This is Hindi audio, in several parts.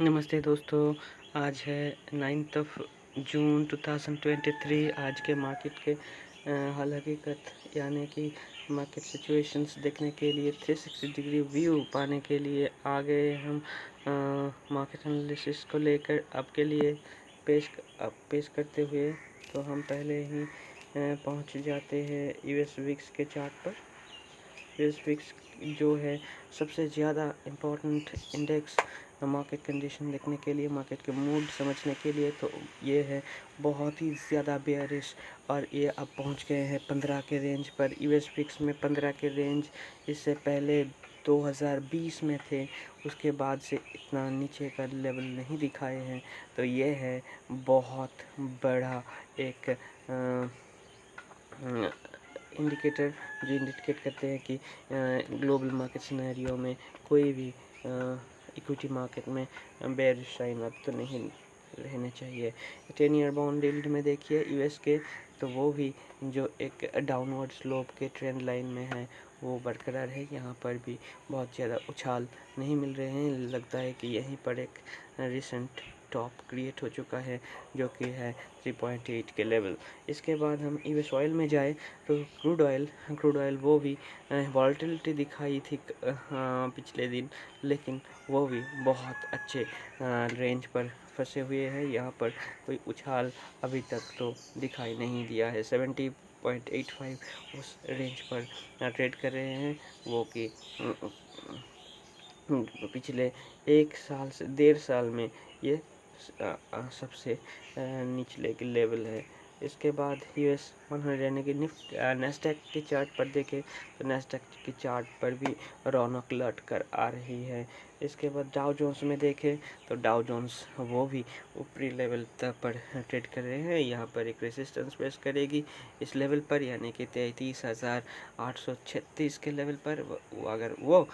नमस्ते दोस्तों। आज है 9th ऑफ जून 2023। आज के मार्केट के हाल हकीकत यानी कि मार्केट सिचुएशंस देखने के लिए 360 डिग्री व्यू पाने के लिए आ गए हम मार्केट एनालिसिस को लेकर आपके लिए पेश करते हुए। तो हम पहले ही पहुंच जाते हैं यूएस विक्स के चार्ट पर। यूएस विक्स जो है सबसे ज़्यादा इम्पोर्टेंट इंडेक्स मार्केट कंडीशन देखने के लिए, मार्केट के मूड समझने के लिए। तो ये है बहुत ही ज़्यादा बेयरिश और ये अब पहुंच गए हैं 15 के रेंज पर। यूएस विक्स में 15 के रेंज इससे पहले 2020 में थे, उसके बाद से इतना नीचे का लेवल नहीं दिखाए हैं। तो ये है बहुत बड़ा एक इंडिकेटर जो इंडिकेट करते हैं कि ग्लोबल मार्केट सिनेरियो में कोई भी इक्विटी मार्केट में बेयरिश साइन अब तो नहीं रहने चाहिए। 10 ईयर बॉन्ड यील्ड में देखिए यूएस के, तो वो भी जो एक डाउनवर्ड स्लोप के ट्रेंड लाइन में है वो बरकरार है। यहाँ पर भी बहुत ज़्यादा उछाल नहीं मिल रहे हैं। लगता है कि यहीं पर एक रिसेंट टॉप क्रिएट हो चुका है जो कि है 3.8 के लेवल। इसके बाद हम यूएस ऑयल में जाए तो क्रूड ऑयल वो भी वॉलेटिलिटी दिखाई थी पिछले दिन, लेकिन वो भी बहुत अच्छे रेंज पर फंसे हुए हैं। यहाँ पर कोई उछाल अभी तक तो दिखाई नहीं दिया है। 70.85 उस रेंज पर ट्रेड कर रहे हैं, वो कि पिछले एक साल से 1.5 साल में ये सबसे निचले के लेवल है। इसके बाद यूएस 100 यानी कि नेस्डैक के चार्ट पर देखें तो नेस्डैक के चार्ट पर भी रौनक लौट कर आ रही है। इसके बाद डाउ जोन्स में देखें तो डाउ जोन्स वो भी ऊपरी लेवल तक पर ट्रेड कर रहे हैं। यहाँ पर एक रेजिस्टेंस फेस करेगी इस लेवल पर, यानी कि 33,836 के लेवल पर। अगर वो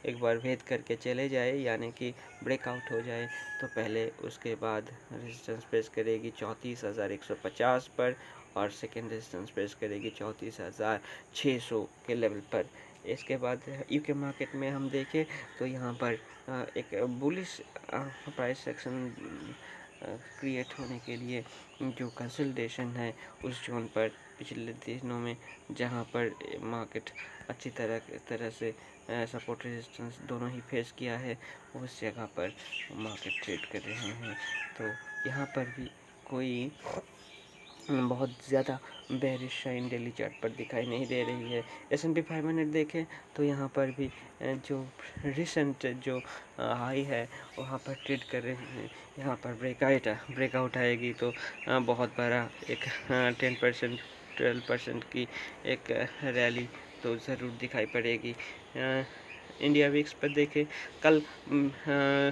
एक बार भेद करके चले जाए यानी कि ब्रेकआउट हो जाए तो पहले उसके बाद रेजिस्टेंस फेस करेगी 34,150 पर और सेकेंड रेजिस्टेंस फेस करेगी 34,600 के लेवल पर। इसके बाद यूके मार्केट में हम देखें तो यहाँ पर एक बुलिश प्राइस सेक्शन क्रिएट होने के लिए जो कंसल्टेशन है उस जोन पर पिछले दिनों में, जहां पर मार्केट अच्छी तरह से सपोर्ट रेजिस्टेंस दोनों ही फेस किया है, उस जगह पर मार्केट ट्रेड कर रहे हैं। तो यहाँ पर भी कोई बहुत ज़्यादा बेरिश साइन डेली चार्ट पर दिखाई नहीं दे रही है। S&P 500 देखें तो यहाँ पर भी जो रिसेंट जो हाई है वहाँ पर ट्रेड कर रहे हैं। यहाँ पर ब्रेकआउट आएगी तो बहुत बड़ा एक 10% 12% की एक रैली तो ज़रूर दिखाई पड़ेगी। इंडिया विक्स पर देखें, कल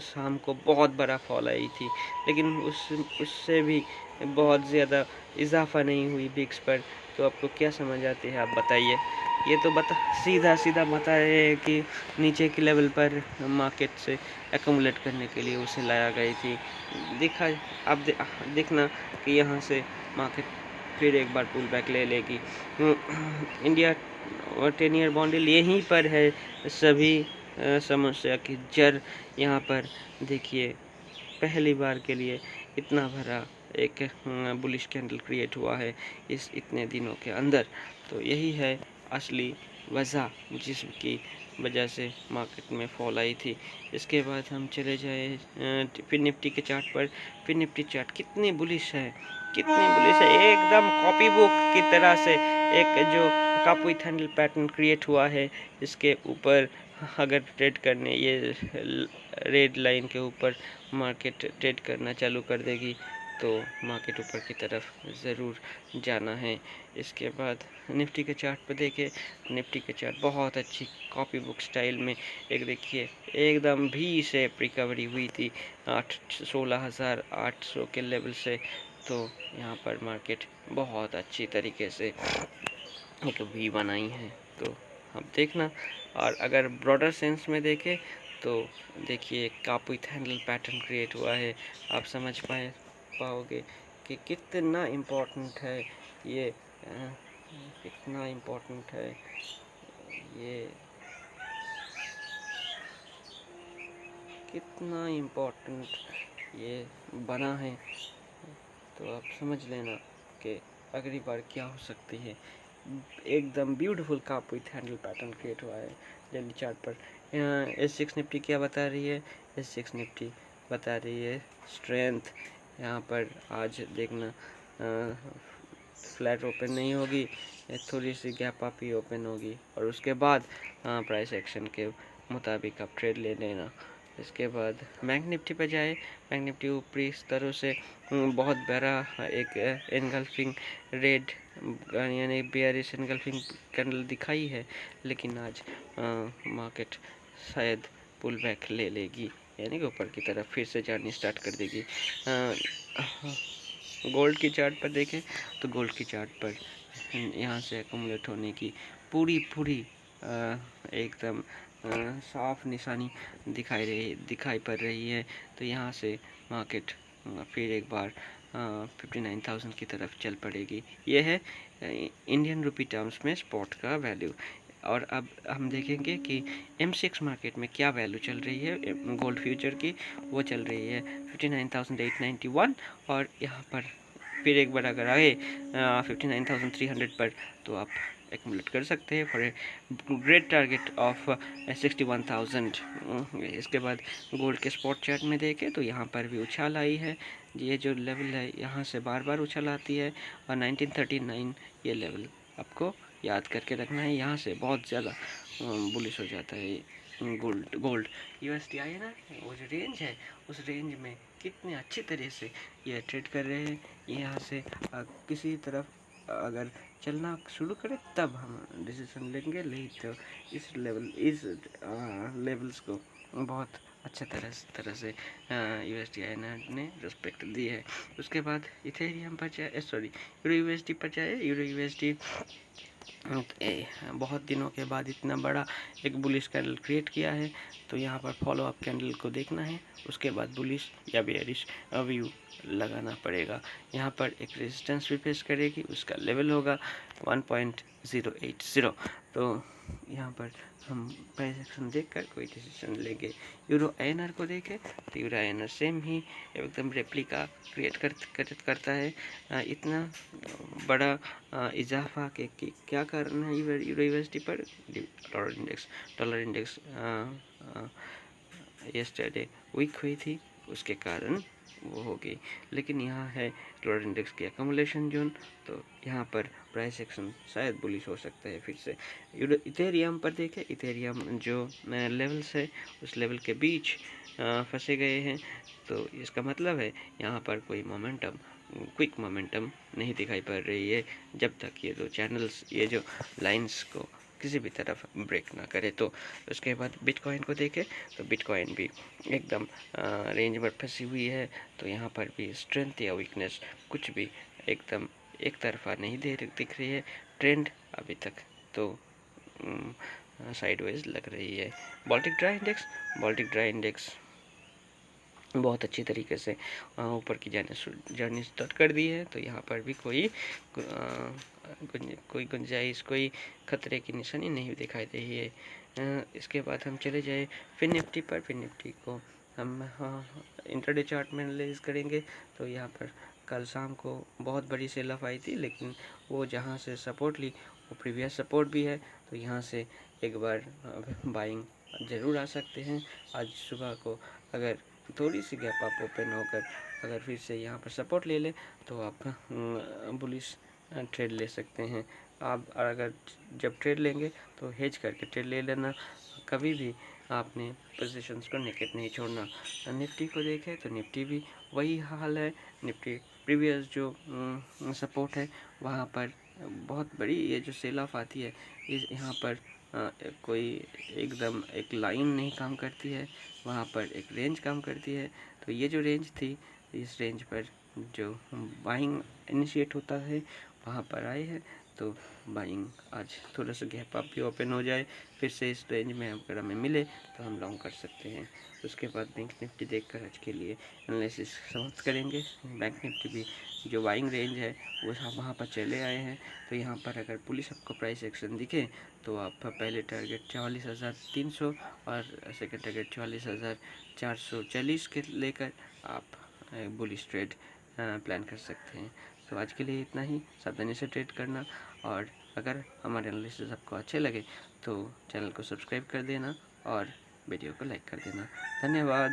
शाम को बहुत बड़ा फॉल आई थी, लेकिन उससे भी बहुत ज़्यादा इजाफा नहीं हुई विक्स पर। तो आपको क्या समझ आती है, आप बताइए। ये तो सीधा बता रहे हैं कि नीचे के लेवल पर मार्केट से एक्यूमुलेट करने के लिए उसे लाया गई थी। आप देखना कि यहाँ से मार्केट फिर एक बार पुल बैक ले लेगी। इंडिया और 10 ईयर बॉन्ड यहीं पर है सभी समस्या की जड़। यहाँ पर देखिए पहली बार के लिए इतना भरा एक बुलिश कैंडल क्रिएट हुआ है इस इतने दिनों के अंदर। तो यही है असली वजह जिसकी वजह से मार्केट में फॉल आई थी। इसके बाद हम चले जाए फिर निफ्टी के चार्ट पर। फिर निफ्टी चार्ट कितनी बुलिश है, एकदम कॉपी बुक की तरह से एक जो कापुई थंडल पैटर्न क्रिएट हुआ है, इसके ऊपर अगर ट्रेड करने ये रेड लाइन के ऊपर मार्केट ट्रेड करना चालू कर देगी तो मार्केट ऊपर की तरफ ज़रूर जाना है। इसके बाद निफ्टी के चार्ट पर देखें, निफ्टी के चार्ट बहुत अच्छी कॉपी बुक स्टाइल में एक देखिए एकदम भी से रिकवरी हुई थी 16,800 के लेवल से। तो यहाँ पर मार्केट बहुत अच्छी तरीके से एक वी बनाई है, तो अब देखना। और अगर ब्रॉडर सेंस में देखें तो देखिए कापुई हैंडल पैटर्न क्रिएट हुआ है। आप समझ पाओगे कि कितना इम्पोर्टेंट है ये कितना इम्पोर्टेंट है ये कितना इम्पोर्टेंट ये बना है, तो आप समझ लेना कि अगली बार क्या हो सकती है। एकदम beautiful cup with handle pattern create हुआ है डेली चार्ट पर। यहाँ S6 निफ्टी क्या बता रही है? S6 निफ्टी बता रही है स्ट्रेंथ। यहाँ पर आज देखना फ्लैट ओपन नहीं होगी, थोड़ी सी गैप अप ही ओपन होगी और उसके बाद प्राइस एक्शन के मुताबिक आप ट्रेड ले लेना। इसके बाद बैंक निफ्टी पर जाए। बैंक निफ्टी ऊपरी स्तरों से बहुत बड़ा एक एनगल्फिंग रेड यानी बेयरिश एनगल्फिंग कैंडल दिखाई है, लेकिन आज मार्केट शायद पुल बैक ले लेगी, यानी कि ऊपर की तरफ फिर से जानी स्टार्ट कर देगी। गोल्ड की चार्ट पर देखें तो गोल्ड की चार्ट पर यहाँ से एक्यूमुलेट होने की पूरी एकदम साफ निशानी दिखाई पड़ रही है। तो यहाँ से मार्केट फिर एक बार 59,000 की तरफ चल पड़ेगी। ये है इंडियन रुपी टर्म्स में स्पॉट का वैल्यू। और अब हम देखेंगे कि M6 मार्केट में क्या वैल्यू चल रही है गोल्ड फ्यूचर की। वो चल रही है 59,891 और यहाँ पर फिर एक बार अगर आए 59,300 पर तो आप एक्यूमुलेट कर सकते हैं for a great target of 61,000। इसके बाद गोल्ड के स्पॉट चार्ट में देखें तो यहाँ पर भी उछाल आई है। ये जो लेवल है यहाँ से बार बार उछाल आती है और 1939 ये लेवल आपको याद करके रखना है। यहाँ से बहुत ज़्यादा बुलिश हो जाता है गोल्ड। USD है ना, वो जो रेंज है उस रेंज में कितने अच्छी तरह से ये ट्रेड कर रहे हैं। यहाँ से किसी तरफ अगर चलना शुरू करे तब हम डिसीजन लेंगे, नहीं तो इस लेवल्स को बहुत अच्छा तरह से USD ने रिस्पेक्ट दी है। उसके बाद इथेरियम पर जाए, यूरो USD पर जाए। यूरो USD बहुत दिनों के बाद इतना बड़ा एक बुलिश कैंडल क्रिएट किया है, तो यहाँ पर फॉलो अप कैंडल को देखना है, उसके बाद बुलिश या बेयरिश व्यू लगाना पड़ेगा। यहाँ पर एक रेजिस्टेंस भी फेस करेगी, उसका लेवल होगा 1.080। तो यहाँ पर हम प्राइस एक्शन देखकर कोई डिसीजन लेंगे। यूरो INR को देखें तो यूरो INR सेम ही एकदम रेप्लिका क्रिएट करता है। इतना बड़ा इजाफा के क्या कारण है यूरो USD पर? डॉलर इंडेक्स यस्टरडे वीक हुई थी, उसके कारण वो होगी। लेकिन यहाँ है डॉलर इंडेक्स की एक्यूमुलेशन जोन, तो यहाँ पर प्राइस एक्शन शायद बुलिश हो सकता है फिर से। इथेरियम पर देखें, इथेरियम जो लेवल्स है उस लेवल के बीच फंसे गए हैं, तो इसका मतलब है यहाँ पर कोई मोमेंटम क्विक मोमेंटम नहीं दिखाई पड़ रही है जब तक ये दो चैनल्स, ये जो लाइंस को किसी भी तरफ ब्रेक ना करे। तो उसके बाद बिटकॉइन को देखें तो बिटकॉइन भी एकदम रेंज में फंसी हुई है, तो यहाँ पर भी स्ट्रेंथ या वीकनेस कुछ भी एकदम एक तरफा नहीं दिख रही है। ट्रेंड अभी तक तो साइडवेज लग रही है। बाल्टिक ड्राई इंडेक्स बहुत अच्छी तरीके से ऊपर की जर्नी स्टार्ट कर दी है, तो यहाँ पर भी कोई गुंजाइश, कोई खतरे की निशानी नहीं दिखाई दे रही है। इसके बाद हम चले जाए फिन निफ्टी पर। फिन निफ्टी को हम इंटरडे चार्ट में एनालाइज करेंगे, तो यहाँ पर कल शाम को बहुत बड़ी सेल ऑफ आई थी, लेकिन वो जहाँ से सपोर्ट ली वो प्रीवियस सपोर्ट भी है, तो यहाँ से एक बार बाइंग ज़रूर आ सकते हैं। आज सुबह को अगर थोड़ी सी गैप अप ओपन होकर अगर फिर से यहाँ पर सपोर्ट ले ले तो आप बुलिश ट्रेड ले सकते हैं। आप अगर जब ट्रेड लेंगे तो हेज करके ट्रेड ले लेना, कभी भी आपने पोजीशंस को नेकेड नहीं छोड़ना। निफ्टी को देखें तो निफ्टी भी वही हाल है। निफ्टी प्रीवियस जो सपोर्ट है वहाँ पर बहुत बड़ी ये जो सेल ऑफ आती है, इस यहाँ पर कोई एकदम एक लाइन नहीं काम करती है, वहाँ पर एक रेंज काम करती है। तो ये जो रेंज थी, इस रेंज पर जो बाइंग इनिशिएट होता है वहाँ पर आए हैं, तो बाइंग आज थोड़ा सा गैप अप भी ओपन हो जाए फिर से इस रेंज में अगर हमें मिले तो हम लॉन्ग कर सकते हैं। उसके बाद बैंक निफ्टी देखकर आज के लिए एनालिसिस समाप्त करेंगे। बैंक निफ्टी भी जो बाइंग रेंज है वो वहाँ पर चले आए हैं। तो यहाँ पर अगर पुलिस आपको प्राइस एक्शन दिखे तो आप पहले टारगेट 44,300 और सेकंड टारगेट 44,440 के लेकर आप बुलिश ट्रेड प्लान कर सकते हैं। तो आज के लिए इतना ही। सावधानी से ट्रेड करना, और अगर हमारे एनालिसिस आपको अच्छे लगे तो चैनल को सब्सक्राइब कर देना और वीडियो को लाइक कर देना। धन्यवाद।